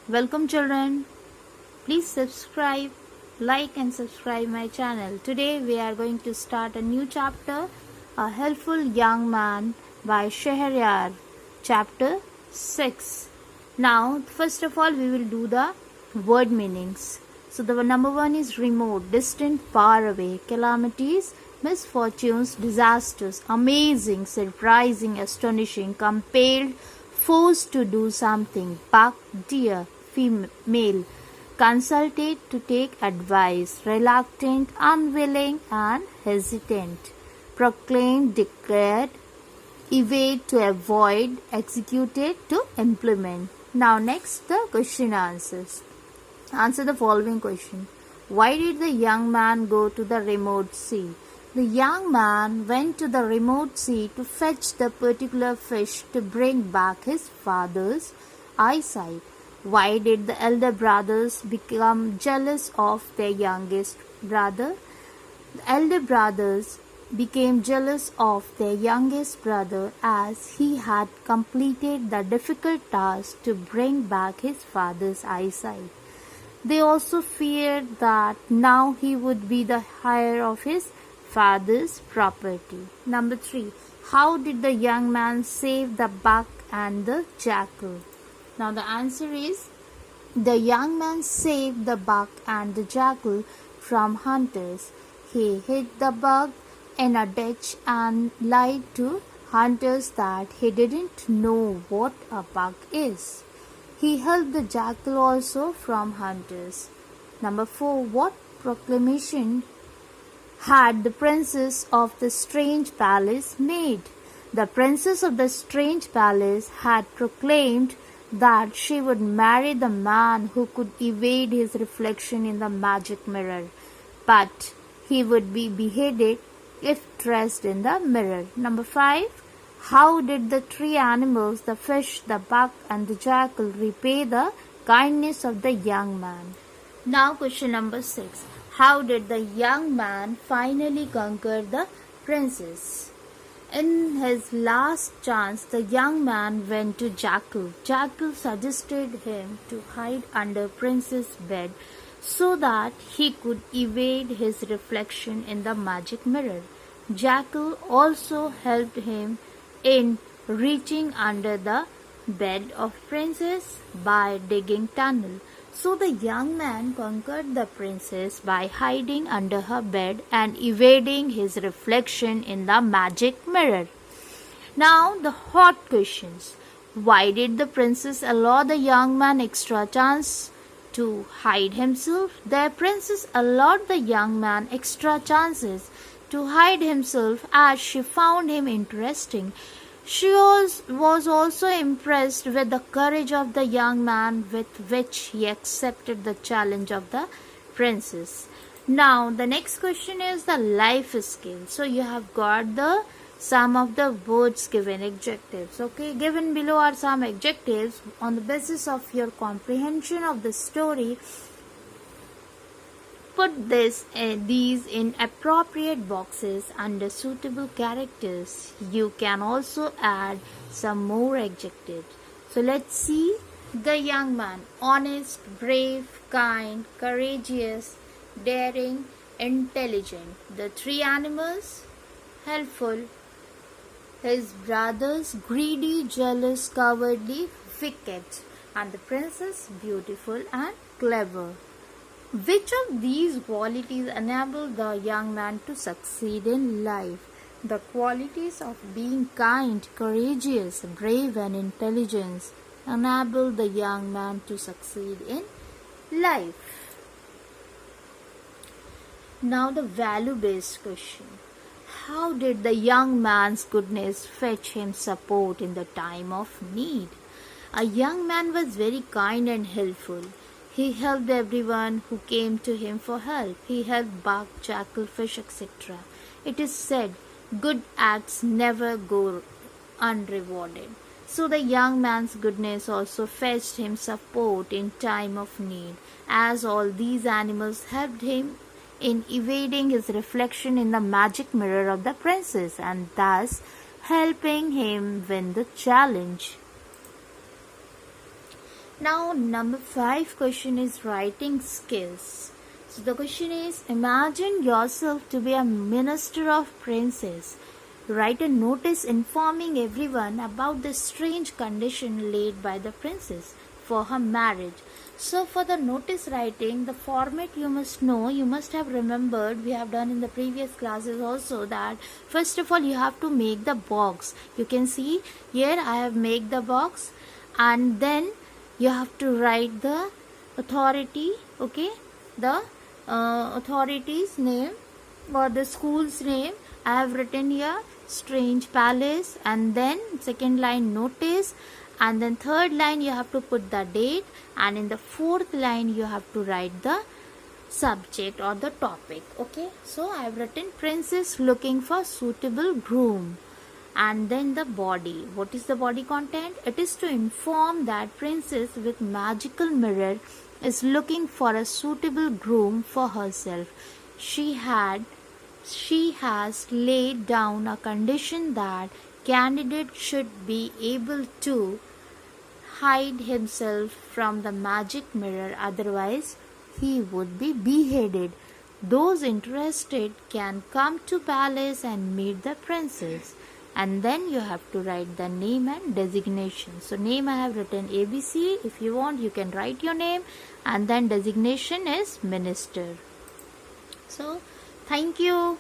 Welcome children. Please subscribe, like and subscribe my channel. Today we are going to start a new chapter, A Helpful Young Man by Shahryar, chapter 6. Now, first of all, we will do the word meanings. So the number one is remote, distant, far away, calamities, misfortunes, disasters, amazing, surprising, astonishing, compelled, forced to do something, buck, deer, female, consulted to take advice, reluctant, unwilling, and hesitant, proclaimed, declared, evade to avoid, executed to implement. Now next the question answers. Answer the following question. Why did the young man go to the remote sea? The young man went to the remote sea to fetch the particular fish to bring back his father's eyesight. Why did the elder brothers become jealous of their youngest brother? The elder brothers became jealous of their youngest brother as he had completed the difficult task to bring back his father's eyesight. They also feared that now he would be the heir of his father's property. Number 3. How did the young man save the buck and the jackal? Now the answer is, the young man saved the buck and the jackal from hunters. He hid the buck in a ditch and lied to hunters that he didn't know what a buck is. He helped the jackal also from hunters. Number 4. What proclamation had the princess of the strange palace made? The princess of the strange palace had proclaimed that she would marry the man who could evade his reflection in the magic mirror, but he would be beheaded if dressed in the mirror. Number 5. How did the three animals, the fish, the buck and the jackal, repay the kindness of the young man? Now question number 6. How did the young man finally conquer the princess? In his last chance, the young man went to Jackal. Jackal suggested him to hide under Prince's bed so that he could evade his reflection in the magic mirror. Jackal also helped him in reaching under the bed of Princess by digging tunnel. So the young man conquered the princess by hiding under her bed and evading his reflection in the magic mirror. Now the hot questions. Why did the princess allow the young man extra chance to hide himself? The princess allowed the young man extra chances to hide himself as she found him interesting. She was also impressed with the courage of the young man with which he accepted the challenge of the princess. Now the next question is the life skill. So you have got the some of the words given, adjectives. Okay, given below are some adjectives. On the basis of your comprehension of the story, put these in appropriate boxes under suitable characters. You can also add some more adjectives. So let's see. The young man: honest, brave, kind, courageous, daring, intelligent. The three animals: helpful. His brothers: greedy, jealous, cowardly, wicked. And the princess: beautiful and clever. Which of these qualities enable the young man to succeed in life? The qualities of being kind, courageous, brave and intelligent enable the young man to succeed in life. Now the value-based question. How did the young man's goodness fetch him support in the time of need? A young man was very kind and helpful. He helped everyone who came to him for help. He helped buck, jackal, fish, etc. It is said, good acts never go unrewarded. So the young man's goodness also fetched him support in time of need, as all these animals helped him in evading his reflection in the magic mirror of the princess and thus helping him win the challenge. Now number 5 question is writing skills. So the question is, imagine yourself to be a minister of princess. Write a notice informing everyone about the strange condition laid by the princess for her marriage. So for the notice writing, the format you must know, you must have remembered, we have done in the previous classes also, that first of all you have to make the box. You can see here I have made the box, and then you have to write the authority, okay, the authority's name or the school's name. I have written here Strange Palace, and then second line notice, and then third line you have to put the date, and in the fourth line you have to write the subject or the topic. Okay, so I have written princess looking for suitable groom. And then the body. What is the body content? It is to inform that princess with magical mirror is looking for a suitable groom for herself. She has laid down a condition that candidate should be able to hide himself from the magic mirror, otherwise he would be beheaded. Those interested can come to palace and meet the princess. And then you have to write the name and designation. So name I have written ABC. If you want, you can write your name, and then designation is minister. So thank you.